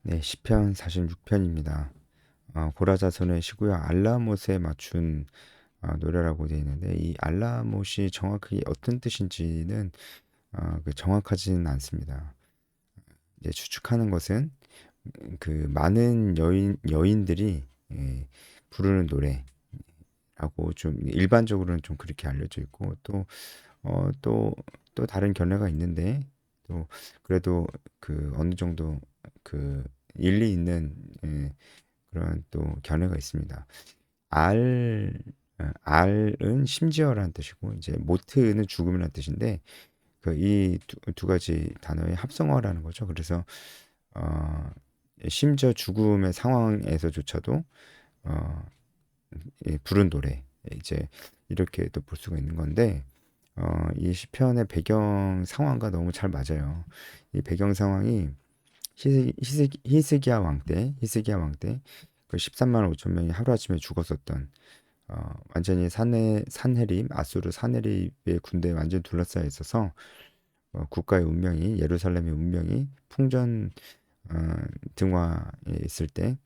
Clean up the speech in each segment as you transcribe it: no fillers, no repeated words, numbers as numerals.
네, 시편 46편입니다. 고라자손의 시고요. 알라못에 맞춘 노래라고 되어 있는데 이 알라못이 정확히 어떤 뜻인지는 정확하지는 않습니다. 이제 추측하는 것은 그 많은 여인들이 부르는 노래라고 좀 일반적으로는 좀 그렇게 알려져 있고 또 어, 또, 또 다른 견해가 있는데 또 그래도 그 어느 정도 그 일리 있는 그런 또 견해가 있습니다. 알, 알은 심지어라는 뜻이고 이제 모트는 죽음이라는 뜻인데 그 이 두 가지 단어의 합성어라는 거죠. 그래서 어, 심지어 죽음의 상황에서조차도 어, 부른 노래 이제 이렇게 또 볼 수가 있는 건데 이 시편의 배경 상황과 너무 잘 맞아요. 이 배경 상황이 히스기야 왕 때 그 13만 5천 명이 하루아침에 죽었었던 완전히 산헤립 아수르 산헤립의 군대에 완전히 둘러싸여 있어서 국가의 운명이 예루살렘의 운명이 풍전 어, 등화에 있을 때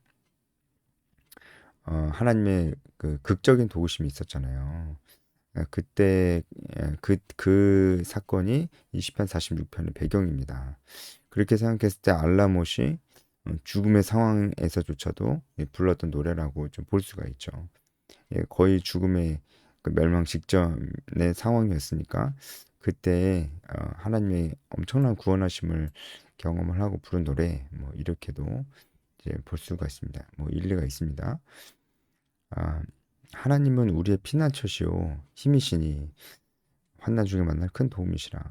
하나님의 그 극적인 도우심이 있었잖아요. 그때 그 사건이 이 시편 46편의 배경입니다. 그렇게 생각했을 때 알라못이 죽음의 상황에서조차도 불렀던 노래라고 좀 볼 수가 있죠. 거의 죽음의 그 멸망 직전의 상황이었으니까 그때 하나님의 엄청난 구원하심을 경험을 하고 부른 노래 뭐 이렇게도 이제 볼 수가 있습니다. 뭐 일리가 있습니다. 아, 하나님은 우리의 피난처시오 힘이시니 환난 중에 만날 큰 도움이시라.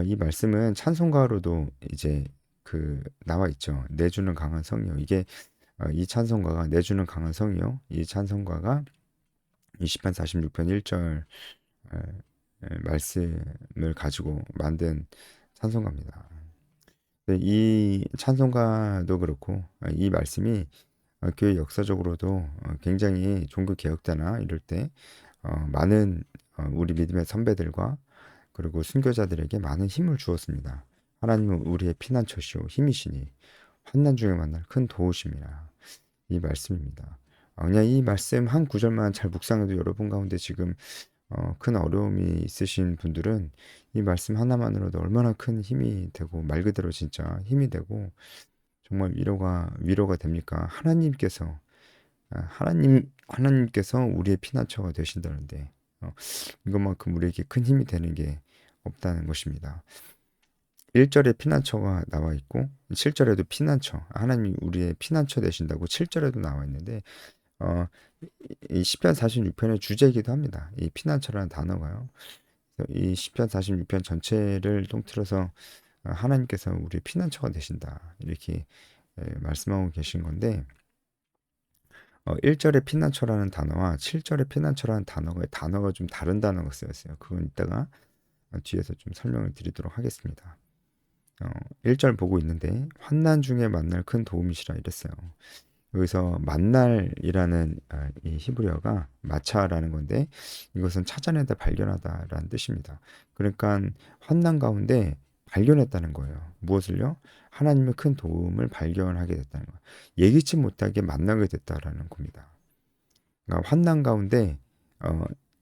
이 말씀은 찬송가로도 이제 그 나와 있죠. 내주는 강한 성이요. 이게 이 찬송가가 내주는 강한 성이요. 이 찬송가가 20편 46편 1절 말씀을 가지고 만든 찬송가입니다. 이 찬송가도 그렇고 이 말씀이 교회 역사적으로도 굉장히 종교 개혁 때나 이럴 때 많은 우리 믿음의 선배들과 그리고 순교자들에게 많은 힘을 주었습니다. 하나님은 우리의 피난처시오 힘이시니 환난 중에 만날 큰 도우심이라 이 말씀입니다. 그냥 이 말씀 한 구절만 잘 묵상해도 여러분 가운데 지금 큰 어려움이 있으신 분들은 이 말씀 하나만으로도 얼마나 큰 힘이 되고 말 그대로 진짜 힘이 되고 정말 위로가 됩니까? 하나님께서 우리의 피난처가 되신다는데 이것만큼 우리에게 큰 힘이 되는 게 없다는 것입니다. 1절에 피난처가 나와 있고 7절에도 피난처 하나님이 우리의 피난처 되신다고 7절에도 나와 있는데 어, 이 시편 46편의 주제이기도 합니다. 이 피난처라는 단어가요. 이 시편 46편 전체를 통틀어서 하나님께서 우리의 피난처가 되신다 이렇게 말씀하고 계신 건데 1절에 피난처라는 단어와 7절에 피난처라는 단어가 좀 다른 단어가 쓰였어요. 그건 이따가 뒤에서 좀 설명을 드리도록 하겠습니다. 1절 보고 있는데 환난 중에 만날 큰 도움이시라 이랬어요. 여기서 만날이라는 이 히브리어가 마차라는 건데 이것은 찾아내다 발견하다라는 뜻입니다. 그러니까 환난 가운데 발견했다는 거예요. 무엇을요? 하나님의 큰 도움을 발견하게 됐다는 거예요. 예기치 못하게 만나게 됐다라는 겁니다. 그러니까 환난 가운데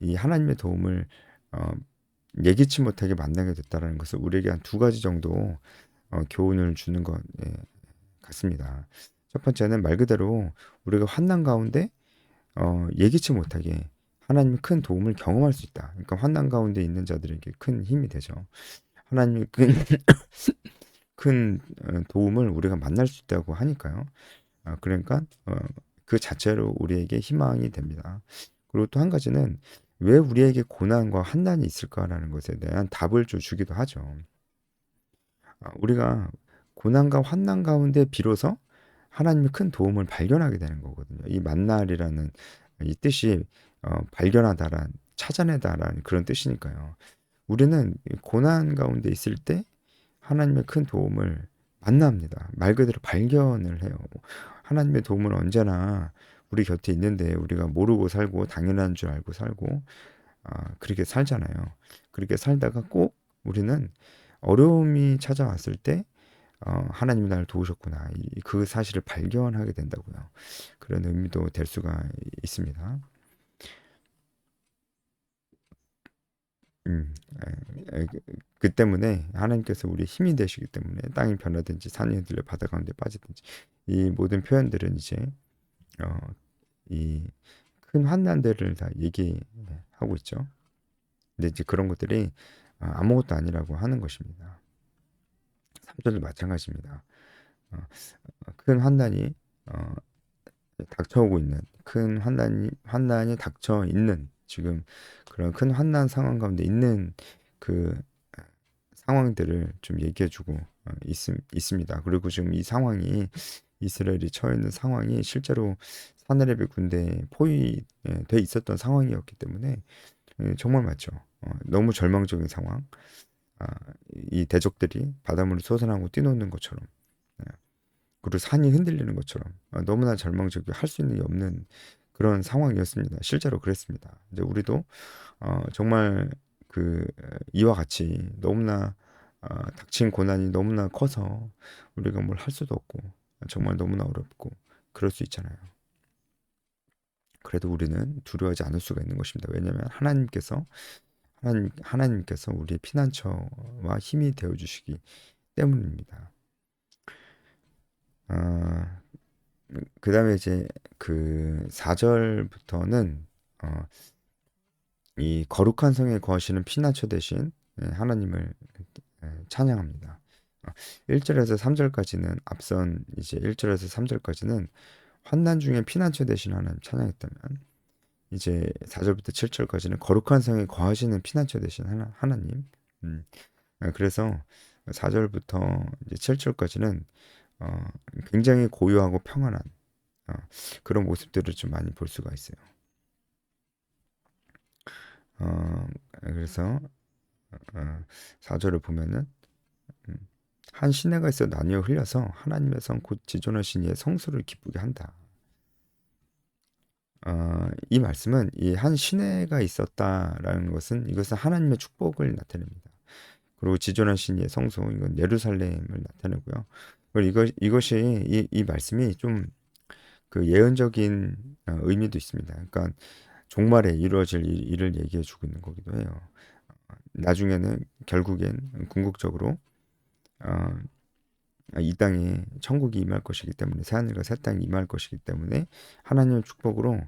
이 하나님의 도움을 어, 예기치 못하게 만나게 됐다라는 것을 우리에게 한 두 가지 정도 교훈을 주는 것 같습니다. 첫 번째는 말 그대로 우리가 환난 가운데 예기치 못하게 하나님의 큰 도움을 경험할 수 있다. 그러니까 환난 가운데 있는 자들에게 큰 힘이 되죠. 하나님의 큰 도움을 우리가 만날 수 있다고 하니까요. 그러니까 그 자체로 우리에게 희망이 됩니다. 그리고 또 한 가지는 왜 우리에게 고난과 환난이 있을까라는 것에 대한 답을 좀 주기도 하죠. 우리가 고난과 환난 가운데 비로소 하나님의 큰 도움을 발견하게 되는 거거든요. 이 만날이라는 이 뜻이 발견하다란 찾아내다라는 그런 뜻이니까요. 우리는 고난 가운데 있을 때 하나님의 큰 도움을 만납니다. 말 그대로 발견을 해요. 하나님의 도움은 언제나 우리 곁에 있는데 우리가 모르고 살고 당연한 줄 알고 살고 그렇게 살잖아요. 그렇게 살다가 꼭 우리는 어려움이 찾아왔을 때 하나님이 나를 도우셨구나. 그 사실을 발견하게 된다고요. 그런 의미도 될 수가 있습니다. 음, 그 때문에 하나님께서 우리의 힘이 되시기 때문에 땅이 변하든지 산이 흔들려 바다 가운데 빠지든지 이 모든 표현들은 이제 어, 이 큰 환난들을 다 얘기하고 있죠. 근데 이제 그런 것들이 아무것도 아니라고 하는 것입니다. 3절도 마찬가지입니다. 어, 큰 환난이 어, 닥쳐오고 있는 큰 환난이 닥쳐 있는 지금 그런 큰 환난 상황 가운데 있는 그 상황들을 좀 얘기해주고 있습니다. 그리고 지금 이 상황이 이스라엘이 처해 있는 상황이 실제로 사내립의 군대에 포위돼 있었던 상황이었기 때문에 정말 맞죠. 너무 절망적인 상황. 아, 이 대적들이 바닷물을 솟아나고 뛰노는 것처럼 그리고 산이 흔들리는 것처럼 너무나 절망적이고 할 수 있는 게 없는 그런 상황이었습니다. 실제로 그랬습니다. 이제 우리도 정말 그 이와 같이 너무나 닥친 고난이 너무나 커서 우리가 뭘 할 수도 없고 정말 너무나 어렵고 그럴 수 있잖아요. 그래도 우리는 두려워하지 않을 수가 있는 것입니다. 왜냐하면 하나님께서 우리의 피난처와 힘이 되어 주시기 때문입니다. 아, 그다음에 이제 그 4절부터는 이 거룩한 성에 거하시는 피난처 대신 하나님을 찬양합니다. 1절에서 3절까지는 앞선 이제 1절에서 3절까지는 환난 중에 피난처 대신 하나님 찬양했다면 이제 4절부터 7절까지는 거룩한 성에 거하시는 피난처 대신 하나님. 음, 그래서 4절부터 이제 7절까지는 굉장히 고요하고 평안한 어, 그런 모습들을 좀 많이 볼 수가 있어요. 그래서 4절을 보면은 음, 한 시내가 있어 나뉘어 흘려서 하나님의 성 곧 지존하신 이의 성소를 기쁘게 한다. 이 말씀은 이 한 시내가 있었다라는 것은 이것은 하나님의 축복을 나타냅니다. 그리고 지존하신 이의 성소 이건 예루살렘을 나타내고요. 그리고 이것이 이 말씀이 좀 그 예언적인 의미도 있습니다. 그러니까 종말에 이루어질 일을 얘기해 주고 있는 거기도 해요. 나중에는 결국엔 궁극적으로 어, 이 땅에 천국이 임할 것이기 때문에 새하늘과 새 땅이 임할 것이기 때문에 하나님의 축복으로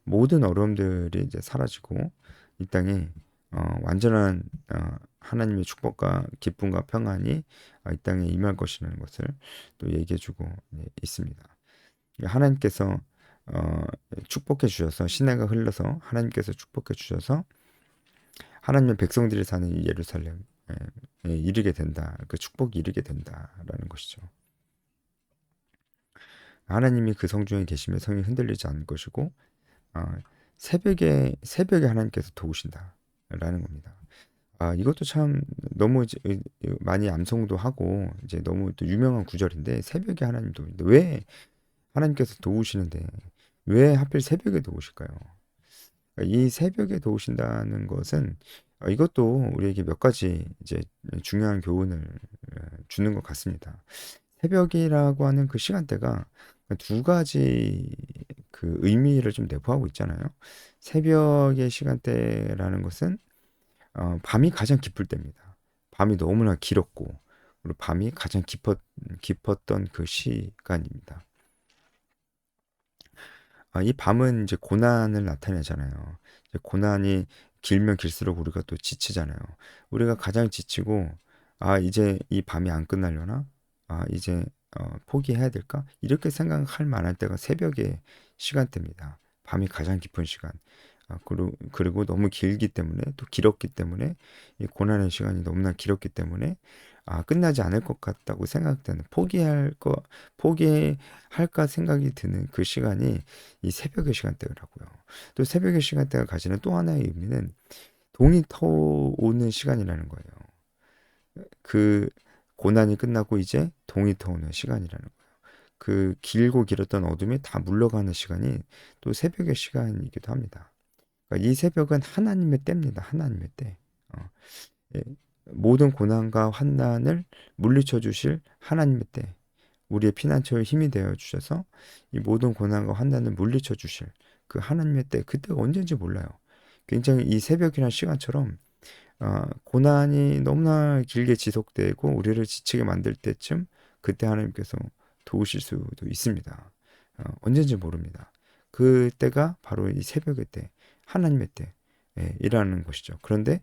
모든 어려움들이 이제 사라지고 이 땅에 완전한 하나님의 축복과 기쁨과 평안이 이 땅에 임할 것이라는 것을 또 얘기해주고 있습니다. 하나님께서 어, 축복해 주셔서 시내가 흘러서 하나님께서 축복해 주셔서 하나님의 백성들이 사는 이 예루살렘에 이르게 된다. 그 축복이 이르게 된다라는 것이죠. 하나님이 그 성중에 계시면 성이 흔들리지 않을 것이고 어, 새벽에 하나님께서 도우신다라는 겁니다. 이것도 참 너무 많이 암송도 하고 이제 너무 또 유명한 구절인데 새벽에 하나님 도우신다. 왜 하나님께서 도우시는데 왜 하필 새벽에 도우실까요? 이 새벽에 도우신다는 것은 이것도 우리에게 몇 가지 이제 중요한 교훈을 주는 것 같습니다. 새벽이라고 하는 그 시간대가 두 가지 그 의미를 좀 내포하고 있잖아요. 새벽의 시간대라는 것은 밤이 가장 깊을 때입니다. 밤이 너무나 길었고 그리고 밤이 가장 깊었던 그 시간입니다. 이 밤은 이제 고난을 나타내잖아요. 이제 고난이 길면 길수록 우리가 또 지치잖아요. 우리가 가장 지치고, 이제 이 밤이 안 끝나려나? 이제 포기해야 될까? 이렇게 생각할 만할 때가 새벽의 시간대입니다. 밤이 가장 깊은 시간. 그리고 너무 길기 때문에, 또 길었기 때문에, 이 고난의 시간이 너무나 길었기 때문에, 끝나지 않을 것 같다고 생각되는, 포기할까 생각이 드는 그 시간이 이 새벽의 시간대라고요. 또 새벽의 시간대가 가지는 또 하나의 의미는 동이 터오는 시간이라는 거예요. 그 고난이 끝나고 이제 동이 터오는 시간이라는 거예요. 그 길고 길었던 어둠이 다 물러가는 시간이 또 새벽의 시간이기도 합니다. 그러니까 이 새벽은 하나님의 때입니다. 하나님의 때. 어, 예, 모든 고난과 환난을 물리쳐 주실 하나님의 때, 우리의 피난처의 힘이 되어 주셔서 이 모든 고난과 환난을 물리쳐 주실 그 하나님의 때, 그때가 언제인지 몰라요. 굉장히 이 새벽이라는 시간처럼 고난이 너무나 길게 지속되고 우리를 지치게 만들 때쯤, 그때 하나님께서 도우실 수도 있습니다. 언제인지 모릅니다. 그때가 바로 이 새벽의 때, 하나님의 때 이라는 것이죠. 그런데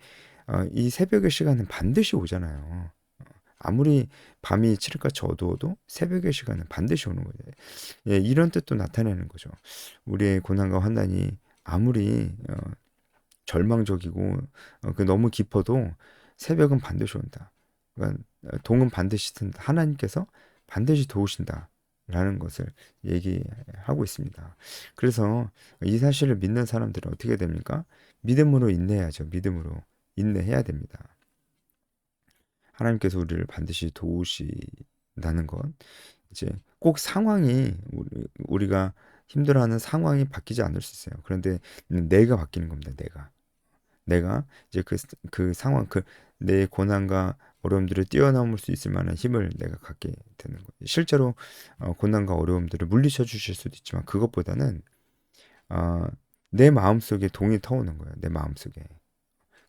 이 새벽의 시간은 반드시 오잖아요. 아무리 밤이 칠흑같이 어두워도 새벽의 시간은 반드시 오는 거예요. 예, 이런 뜻도 나타내는 거죠. 우리의 고난과 환난이 아무리 절망적이고 그 너무 깊어도 새벽은 반드시 온다. 그러니까 동은 반드시 든다. 하나님께서 반드시 도우신다라는 것을 얘기하고 있습니다. 그래서 이 사실을 믿는 사람들은 어떻게 됩니까? 믿음으로 인내해야죠. 믿음으로 인내해야 됩니다. 하나님께서 우리를 반드시 도우신다는 것. 이제 꼭 상황이 우리가 힘들어하는 상황이 바뀌지 않을 수 있어요. 그런데 내가 바뀌는 겁니다. 내가 이제 그 상황, 내 고난과 어려움들을 뛰어넘을 수 있을 만한 힘을 내가 갖게 되는 거예요. 실제로 고난과 어려움들을 물리쳐 주실 수도 있지만 그것보다는 어, 내 마음속에 동이 터오는 거예요. 내 마음속에.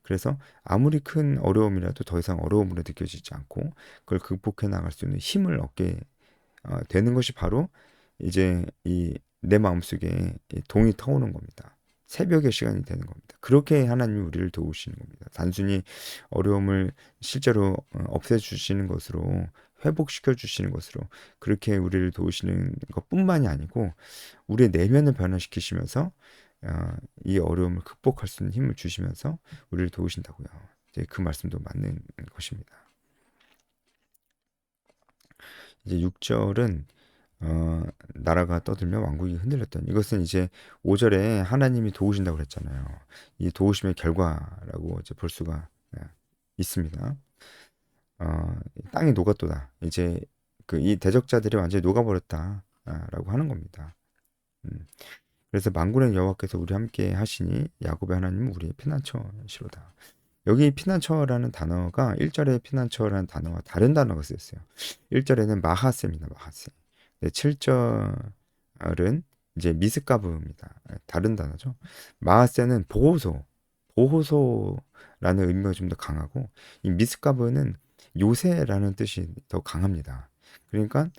그래서 아무리 큰 어려움이라도 더 이상 어려움으로 느껴지지 않고 그걸 극복해 나갈 수 있는 힘을 얻게 되는 것이 바로 이제 이 내 마음속에 이 동이 터오는 겁니다. 새벽의 시간이 되는 겁니다. 그렇게 하나님이 우리를 도우시는 겁니다. 단순히 어려움을 실제로 없애주시는 것으로, 회복시켜 주시는 것으로 그렇게 우리를 도우시는 것뿐만이 아니고 우리의 내면을 변화시키시면서 이 어려움을 극복할 수 있는 힘을 주시면서 우리를 도우신다고요. 이제 그 말씀도 맞는 것입니다. 이제 6절은 나라가 떠들며 왕국이 흔들렸던, 이것은 이제 5절에 하나님이 도우신다고 그랬잖아요. 이 도우심의 결과라고 이제 볼 수가 있습니다. 땅이 녹았도다. 이제 이 대적자들이 완전히 녹아버렸다라고 하는 겁니다. 음, 그래서 만군의 여호와께서 우리 함께 하시니 야곱의 하나님은 우리의 피난처시로다. 여기 피난처라는 단어가 1절에 피난처라는 단어와 다른 단어가 쓰였어요. 1절에는 마하세입니다. 마하세. 네, 7절은 이제 미스가브입니다. 다른 단어죠. 마하세는 보호소라는 의미가 좀 더 강하고, 이 미스가브는 요새라는 뜻이 더 강합니다. 그러니까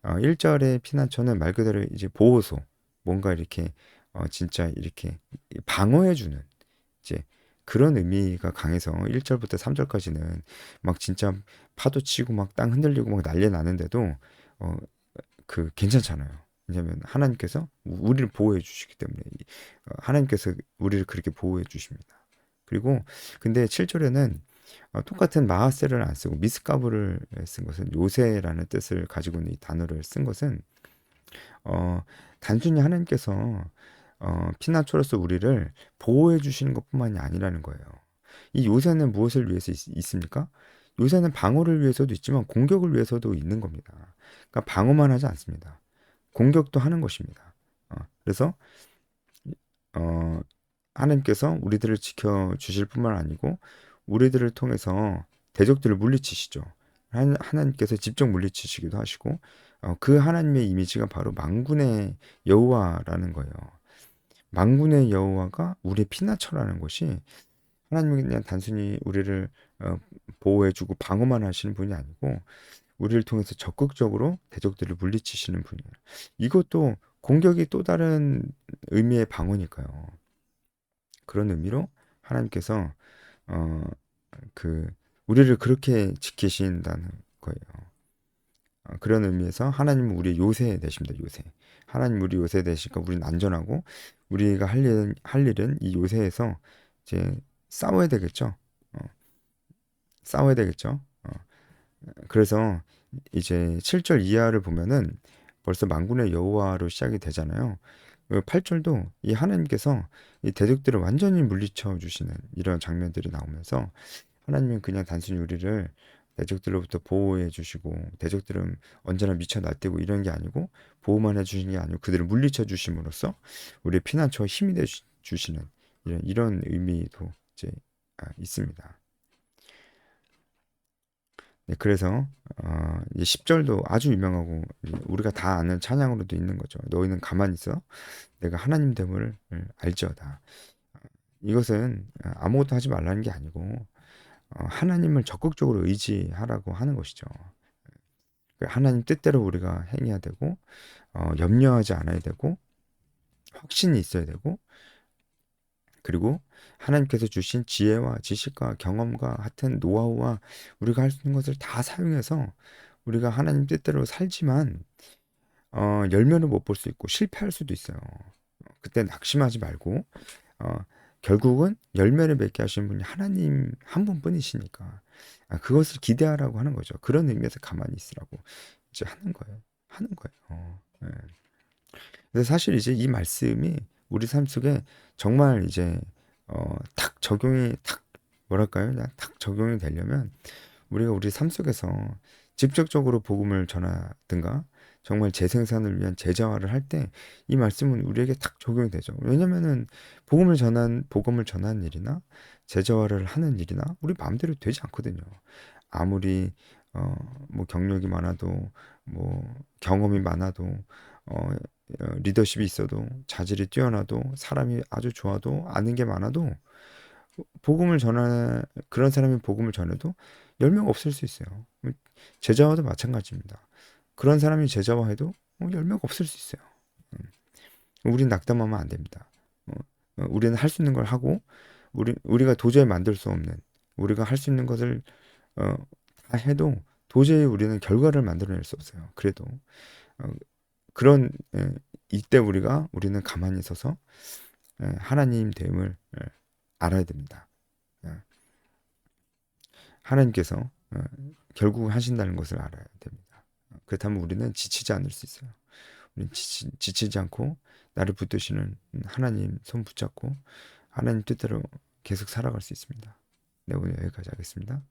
1절의 피난처는 말 그대로 이제 보호소, 뭔가 이렇게 진짜 이렇게 방어해주는 이제 그런 의미가 강해서 1절부터 3절까지는 막 진짜 파도 치고 막 땅 흔들리고 막 난리 나는데도 어, 괜찮잖아요. 왜냐하면 하나님께서 우리를 보호해 주시기 때문에 하나님께서 우리를 그렇게 보호해 주십니다. 그리고 근데 7절에는 똑같은 마하세를 안 쓰고 미스가브를 쓴 것은, 요새라는 뜻을 가지고 있는 이 단어를 쓴 것은 단순히 하나님께서 피난처로서 우리를 보호해 주시는 것뿐만이 아니라는 거예요. 이 요새는 무엇을 위해서 있습니까? 요새는 방어를 위해서도 있지만 공격을 위해서도 있는 겁니다. 그러니까 방어만 하지 않습니다. 공격도 하는 것입니다. 그래서 어, 하나님께서 우리들을 지켜 주실 뿐만 아니고 우리들을 통해서 대적들을 물리치시죠. 하나님께서 직접 물리치시기도 하시고 그 하나님의 이미지가 바로 만군의 여호와라는 거예요. 만군의 여호와가 우리의 피난처라는 것이, 하나님은 그냥 단순히 우리를 보호해주고 방어만 하시는 분이 아니고 우리를 통해서 적극적으로 대적들을 물리치시는 분이에요. 이것도 공격이 또 다른 의미의 방어니까요. 그런 의미로 하나님께서 어, 우리를 그렇게 지키신다는 거예요. 그런 의미에서 하나님은 우리의 요새 되십니다. 요새. 하나님 우리 요새 되시니까 우리는 안전하고, 우리가 할 일은 이 요새에서 이제 싸워야 되겠죠. 어, 싸워야 되겠죠. 그래서 이제 7절 이하를 보면은 벌써 만군의 여호와로 시작이 되잖아요. 8절도 이 하나님께서 이 대적들을 완전히 물리쳐 주시는 이런 장면들이 나오면서 하나님은 그냥 단순히 우리를 대적들로부터 보호해 주시고, 대적들은 언제나 미쳐 날뛰고 이런 게 아니고 보호만 해 주시는 게 아니고 그들을 물리쳐 주심으로써 우리의 피난처와 힘이 돼 주시는 이런 의미도 이제 있습니다. 네, 그래서 이제 10절도 아주 유명하고 우리가 다 아는 찬양으로도 있는 거죠. 너희는 가만히 있어. 내가 하나님 됨을 알지어다. 이것은 아무것도 하지 말라는 게 아니고 하나님을 적극적으로 의지하라고 하는 것이죠. 그 하나님 뜻대로 우리가 행해야 되고 염려하지 않아야 되고 확신이 있어야 되고 그리고 하나님께서 주신 지혜와 지식과 경험과 같은 노하우와 우리가 할 수 있는 것을 다 사용해서 우리가 하나님 뜻대로 살지만 열매는 못 볼 수 있고 실패할 수도 있어요. 그때 낙심하지 말고 어, 결국은 열매를 맺게 하시는 분이 하나님 한 분뿐이시니까 그것을 기대하라고 하는 거죠. 그런 의미에서 가만히 있으라고 이제 하는 거예요. 하는 거예요. 예. 그래서 사실 이제 이 말씀이 우리 삶 속에 정말 이제 탁 적용이 탁 뭐랄까요? 탁 적용이 되려면 우리가 우리 삶 속에서 직접적으로 복음을 전하든가 정말 재생산을 위한 제자화를 할 때 이 말씀은 우리에게 탁 적용이 되죠. 왜냐면은 복음을 전하는 일이나 제자화를 하는 일이나 우리 마음대로 되지 않거든요. 아무리 뭐 경력이 많아도 뭐 경험이 많아도 어, 리더십이 있어도 자질이 뛰어나도 사람이 아주 좋아도 아는 게 많아도 복음을 전하 그런 사람이 복음을 전해도 열매가 없을 수 있어요. 제자와도 마찬가지입니다. 그런 사람이 제자화해도 열매가 없을 수 있어요. 우린 낙담하면 안 됩니다. 우리는 할 수 있는 걸 하고 우리가 도저히 만들 수 없는 우리가 할 수 있는 것을 어, 다 해도 도저히 우리는 결과를 만들어낼 수 없어요. 그래도 어, 그런 이때 우리는 가만히 서서 하나님 됨을 알아야 됩니다. 예, 하나님께서 결국 하신다는 것을 알아야 됩니다. 그렇다면 우리는 지치지 않을 수 있어요. 우리는 지치지 않고 나를 붙드시는 하나님 손 붙잡고 하나님 뜻대로 계속 살아갈 수 있습니다. 네, 오늘 여기까지 하겠습니다.